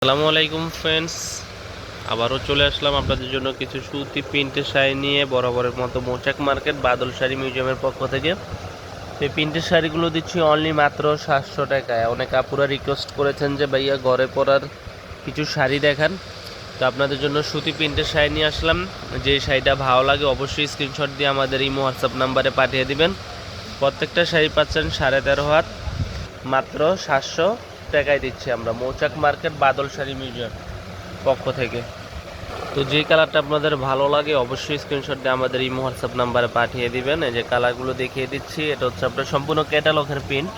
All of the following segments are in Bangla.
আসসালামু আলাইকুম ফ্রেন্ডস, আবারও চলে আসলাম আপনাদের জন্য কিছু সুতি প্রিন্টের শাড়ি নিয়ে। বরাবরের মতো মৌচাক মার্কেট বাদল শাড়ি মিউজিয়ামের পক্ষ থেকে এই প্রিন্টের শাড়িগুলো দিচ্ছি অনলি মাত্র 700 টাকায়। অনেক আপুরা রিকোয়েস্ট করেছেন যে ভাইয়া ঘরে পরার কিছু শাড়ি দেখান, তো আপনাদের জন্য সুতি প্রিন্টের শাড়ি নিয়ে আসলাম। যে শাড়িটা ভালো লাগে অবশ্যই স্ক্রিনশট দিয়ে আমাদের এই হোয়াটসঅ্যাপ নাম্বারে পাঠিয়ে দিবেন। প্রত্যেকটা শাড়ি পাচ্ছেন 13.5 হাত, মাত্র 700 টাকায় দিচ্ছি আমরা মৌচাক মার্কেট বাদল শাড়ি মিউজিয়াম পক্ষ থেকে। তো যে কালারটা আপনাদের ভালো লাগে অবশ্যই স্ক্রিনশট দিয়ে আমাদের এই হোয়াটসঅ্যাপ নাম্বারে পাঠিয়ে দিবেন। এই যে কালারগুলো দেখিয়ে দিচ্ছি, এটা হচ্ছে আপনার সম্পূর্ণ ক্যাটালগের প্রিন্ট।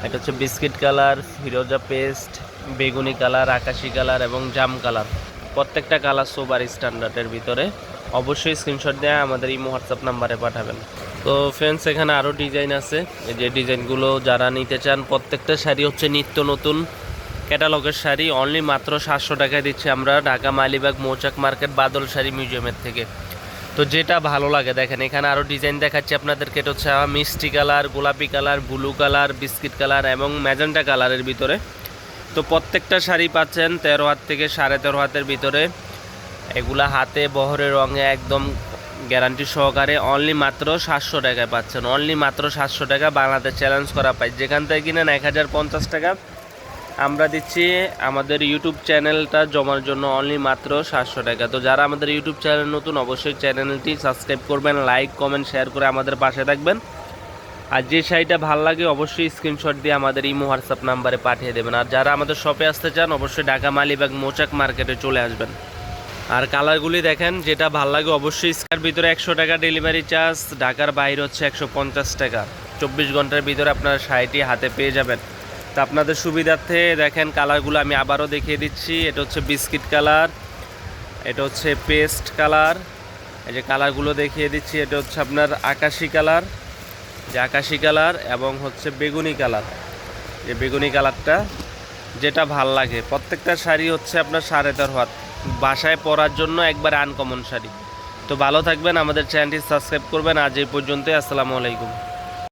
এটা হচ্ছে বিস্কিট কালার, ফিরোজা পেস্ট, বেগুনি কালার, আকাশি কালার এবং জাম কালার। প্রত্যেকটা কালার সুপার স্ট্যান্ডার্ডের ভিতরে। অবশ্যই স্ক্রিনশট দিয়ে আমাদের এই হোয়াটসঅ্যাপ নাম্বারে পাঠাবেন। তো ফ্রেন্ডস, এখানে আরও ডিজাইন আছে। এই যে ডিজাইনগুলো যারা নিতে চান, প্রত্যেকটা শাড়ি হচ্ছে নিত্য নতুন ক্যাটালগের শাড়ি। অনলি মাত্র 700 টাকায় দিচ্ছি আমরা ঢাকা মালিবাগ মৌচাক মার্কেট বাদল শাড়ি মিউজিয়ামের থেকে। তো যেটা ভালো লাগে দেখেন, এখানে আরও ডিজাইন দেখাচ্ছি আপনাদেরকে। এটা হচ্ছে মিষ্টি কালার, গোলাপি colour, blue colour, biscuit colour এবং ম্যাজেন্টা কালারের ভিতরে। তো প্রত্যেকটা শাড়ি পাচ্ছেন 13 হাত থেকে 13.5 হাতের ভিতরে। এগুলা হাতে বহরের রঙে একদম গ্যারান্টি সহকারে অনলি মাত্র 700 টাকায় পাচ্ছেন। অনলি মাত্র 700 টাকা, বাংলাদেশ চ্যালেঞ্জ করা পাই। যেখান থেকে কিনেন 1050 টাকা আমরা দিচ্ছি আমাদের ইউটিউব চ্যানেলটা জমার জন্য অনলি মাত্র 700 টাকা। তো যারা আমাদের ইউটিউব চ্যানেল নতুন, অবশ্যই চ্যানেলটি সাবস্ক্রাইব করবেন, লাইক কমেন্ট শেয়ার করে আমাদের পাশে থাকবেন। আর যে শাড়িটা ভালো লাগে অবশ্যই স্ক্রিনশট দিয়ে আমাদের ইমো হোয়াটসঅ্যাপ নাম্বারে পাঠিয়ে দেবেন। আর যারা আমাদের শপে আসতে চান অবশ্যই ঢাকা মালিবাগ মৌচাক মার্কেটে চলে আসবেন। আর কালারগুলি দেখেন, যেটা ভালো লাগে অবশ্যই স্কার ভিতরে 100 টাকা ডেলিভারি চার্জ, ঢাকার বাইরে হচ্ছে 150 টাকা। 24 ঘন্টার ভিতরে আপনারা শাড়িটি হাতে পেয়ে যাবেন। তো আপনাদের সুবিধার্থে দেখেন কালারগুলো আমি আবারও দেখিয়ে দিচ্ছি। এটা হচ্ছে বিস্কিট কালার, এটা হচ্ছে পেস্ট কালার। এই যে কালারগুলো দেখিয়ে দিচ্ছি, এটা হচ্ছে আপনার আকাশি কালার, যে আকাশি কালার এবং হচ্ছে বেগুনি কালার। যে বেগুনি কালারটা যেটা ভাল লাগে। প্রত্যেকটা শাড়ি হচ্ছে আপনার 13.5 হাত, বাসায় পরার জন্য একবার আনকমন শাড়ি। তো ভালো থাকবেন, আমাদের চ্যানেলটি সাবস্ক্রাইব করবেন। আজ এই পর্যন্তই, আসসালামু আলাইকুম।